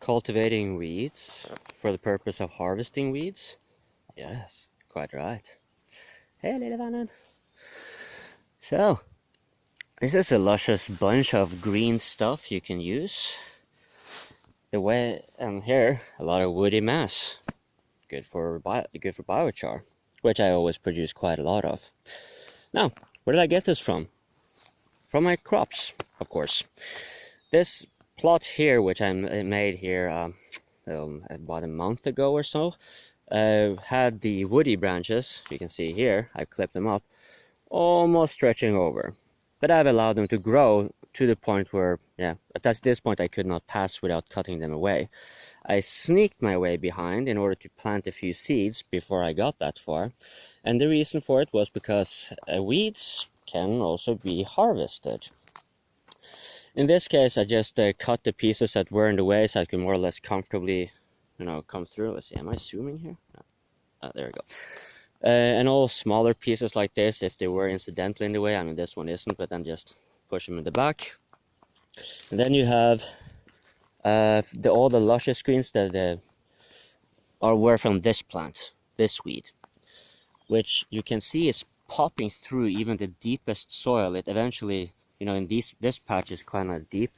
cultivating weeds for the purpose of harvesting weeds? Yes, quite right. Hey, little Vannon. So, this is a luscious bunch of green stuff you can use. And here, a lot of woody mass. Good for biochar, which I always produce quite a lot of. Now, where did I get this from? From my crops, of course. This plot here, which I made here about a month ago or so, had the woody branches, you can see here, I clipped them up, almost stretching over. But I've allowed them to grow to the point where, at this point I could not pass without cutting them away. I sneaked my way behind in order to plant a few seeds before I got that far. And the reason for it was because weeds can also be harvested. In this case, I just cut the pieces that were in the way so I could more or less comfortably, come through. Let's see, am I zooming here? No. Oh, there we go. And all smaller pieces like this, if they were incidentally in the way, I mean this one isn't, but then just push them in the back. And then you have all the luscious greens that were from this plant, this weed, which you can see is popping through even the deepest soil. It eventually, in this patch is kind of deep,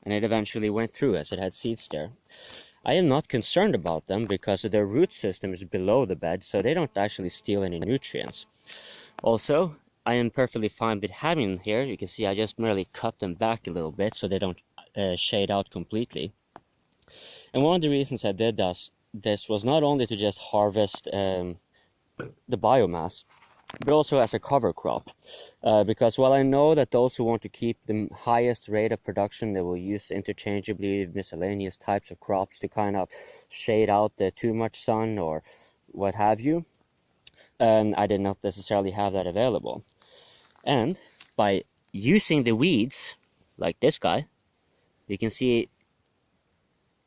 and it eventually went through as it had seeds there. I am not concerned about them because their root system is below the bed, so they don't actually steal any nutrients. Also, I am perfectly fine with having them here. You can see I just merely cut them back a little bit so they don't shade out completely. And one of the reasons I did this was not only to just harvest the biomass, but also as a cover crop. Because while I know that those who want to keep the highest rate of production, they will use interchangeably miscellaneous types of crops to kind of shade out the too much sun or what have you. I did not necessarily have that available. And by using the weeds, like this guy, you can see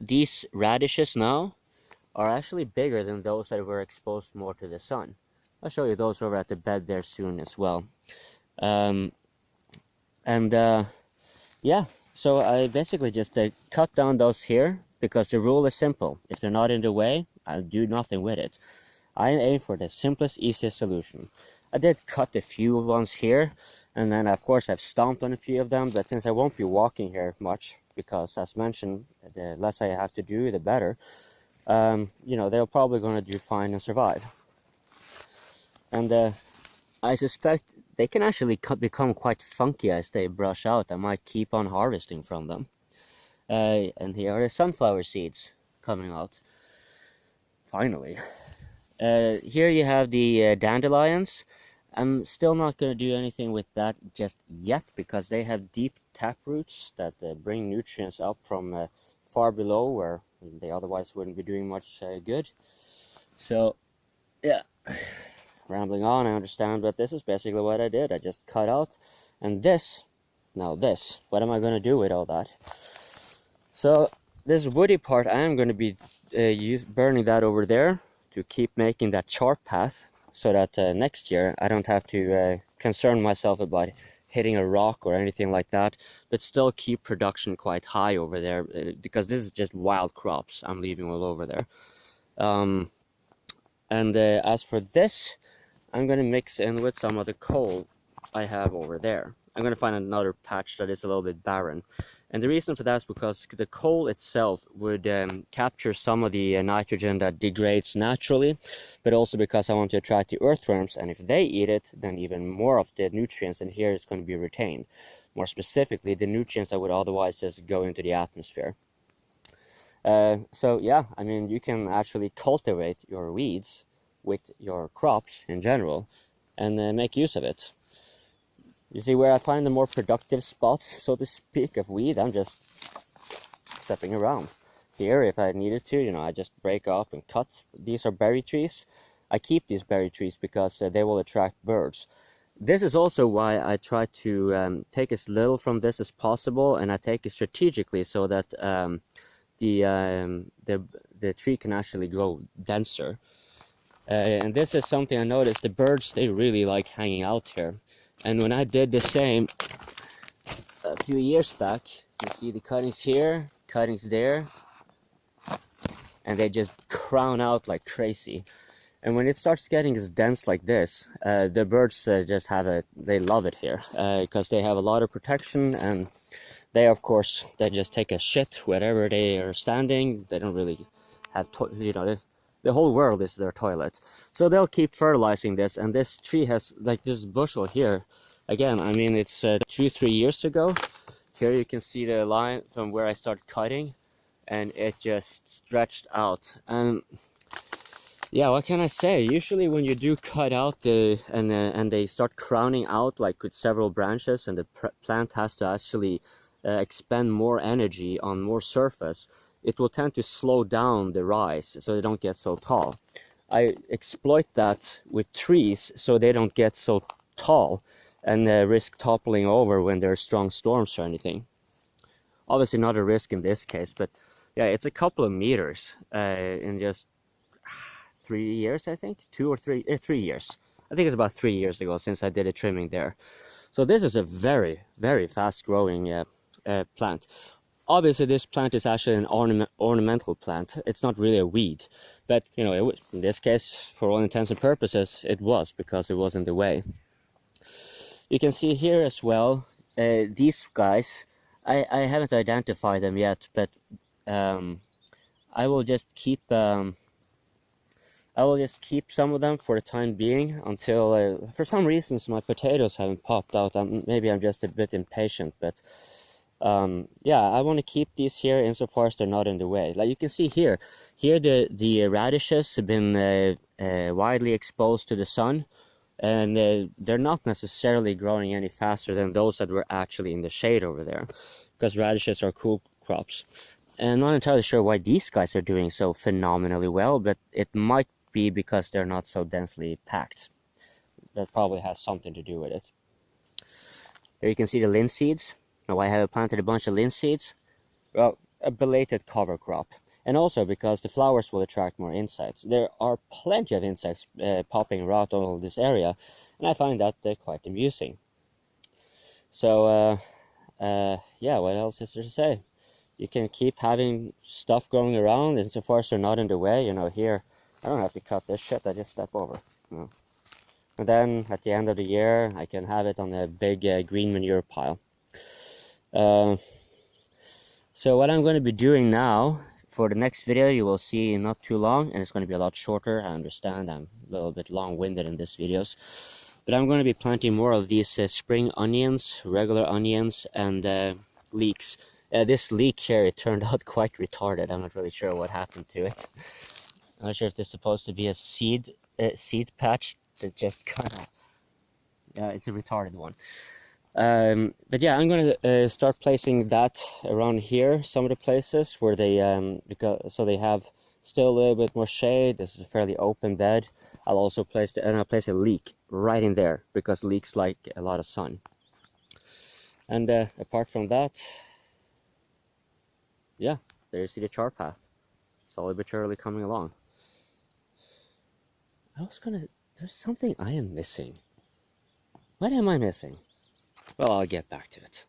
these radishes now are actually bigger than those that were exposed more to the sun. I'll show you those over at the bed there soon as well. So I basically just cut down those here because the rule is simple. If they're not in the way, I'll do nothing with it. I aim for the simplest, easiest solution. I did cut a few ones here, and then of course I've stomped on a few of them, but since I won't be walking here much, because as mentioned, the less I have to do, the better, they're probably going to do fine and survive. And I suspect they can actually become quite funky as they brush out. I might keep on harvesting from them. And here are the sunflower seeds coming out. Finally. Here you have the dandelions. I'm still not going to do anything with that just yet because they have deep tap roots that bring nutrients up from far below where they otherwise wouldn't be doing much good. So, yeah. Rambling on, I understand, but this is basically what I did. I just cut out, and this, what am I going to do with all that? So this woody part, I am going to be burning that over there to keep making that chart path so that next year I don't have to concern myself about hitting a rock or anything like that, but still keep production quite high over there because this is just wild crops I'm leaving all over there. As for this, I'm going to mix in with some of the coal I have over there. I'm going to find another patch that is a little bit barren. And the reason for that is because the coal itself would capture some of the nitrogen that degrades naturally, but also because I want to attract the earthworms, and if they eat it, then even more of the nutrients in here is going to be retained. More specifically, the nutrients that would otherwise just go into the atmosphere. You can actually cultivate your weeds with your crops in general and make use of it. You see where I find the more productive spots, so to speak, of weed, I'm just stepping around. Here, if I needed to, I just break up and cut. These are berry trees. I keep these berry trees because they will attract birds. This is also why I try to take as little from this as possible, and I take it strategically so that the tree can actually grow denser. And this is something I noticed, the birds, they really like hanging out here. And when I did the same a few years back, you see the cuttings here, cuttings there, and they just crown out like crazy. And when it starts getting as dense like this, the birds just they love it here, because they have a lot of protection, and they, of course, they just take a shit wherever they are standing. They don't really have, the whole world is their toilet. So they'll keep fertilizing this, and this tree has, like this bushel here, again, I mean, it's 2-3 years ago. Here you can see the line from where I started cutting, and it just stretched out. And yeah, what can I say? Usually when you do cut out and they start crowning out like with several branches, and the plant has to actually expend more energy on more surface, it will tend to slow down the rise so they don't get so tall. I exploit that with trees so they don't get so tall and risk toppling over when there are strong storms or anything. Obviously not a risk in this case, but yeah, it's a couple of meters in just 3 years, I think, 3 years. I think it's about 3 years ago since I did a trimming there. So this is a very, very fast growing plant. Obviously this plant is actually an ornamental plant. It's not really a weed, but you know, in this case, for all intents and purposes, it was, because it was in the way. You can see here as well, these guys, I haven't identified them yet, but I will just keep some of them for the time being until, for some reasons, my potatoes haven't popped out. Maybe I'm just a bit impatient, but yeah, I want to keep these here insofar as they're not in the way. Like you can see here the radishes have been widely exposed to the sun, and they're not necessarily growing any faster than those that were actually in the shade over there, because radishes are cool crops. And I'm not entirely sure why these guys are doing so phenomenally well, but it might be because they're not so densely packed. That probably has something to do with it. Here you can see the linseeds. Now I have planted a bunch of linseeds. Well, a belated cover crop. And also because the flowers will attract more insects. There are plenty of insects popping around all this area, and I find that quite amusing. So, yeah, what else is there to say? You can keep having stuff growing around insofar as they're not in the way. You know, here, I don't have to cut this shit, I just step over. You know. And then, at the end of the year, I can have it on a big green manure pile. So what I'm going to be doing now, for the next video, you will see not too long, and it's going to be a lot shorter. I understand I'm a little bit long-winded in these videos. But I'm going to be planting more of these spring onions, regular onions, and leeks. This leek here, it turned out quite retarded. I'm not really sure what happened to it. I'm not sure if this is supposed to be a seed patch that just kind of, yeah, it's a retarded one. But yeah, I'm gonna start placing that around here, some of the places where they so they have still a little bit more shade. This is a fairly open bed. I'll also place I'll place a leek right in there, because leeks like a lot of sun. And apart from that, yeah, there you see the char path, slowly but surely coming along. There's something I am missing. What am I missing? Well, I'll get back to it.